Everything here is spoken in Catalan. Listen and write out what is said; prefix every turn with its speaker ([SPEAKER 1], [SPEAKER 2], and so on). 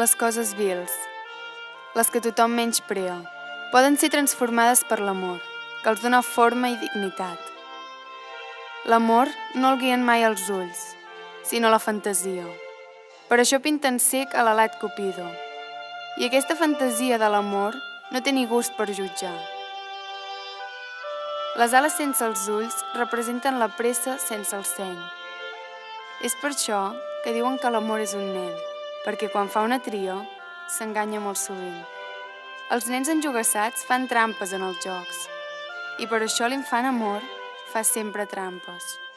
[SPEAKER 1] Les coses vils, les que tothom menysprea, poden ser transformades per l'amor, que els dona forma i dignitat. L'amor no el guien mai els ulls, sinó la fantasia. Per això pinten cec a l'alat Cupido. I aquesta fantasia de l'amor no té ni gust per jutjar. Les ales sense els ulls representen la pressa sense el seny. És per això que diuen que l'amor és un nen, perquè quan fa una tria, s'enganya molt sovint. Els nens enjogassats fan trampes en els jocs, i per això l'infant amor fa sempre trampes.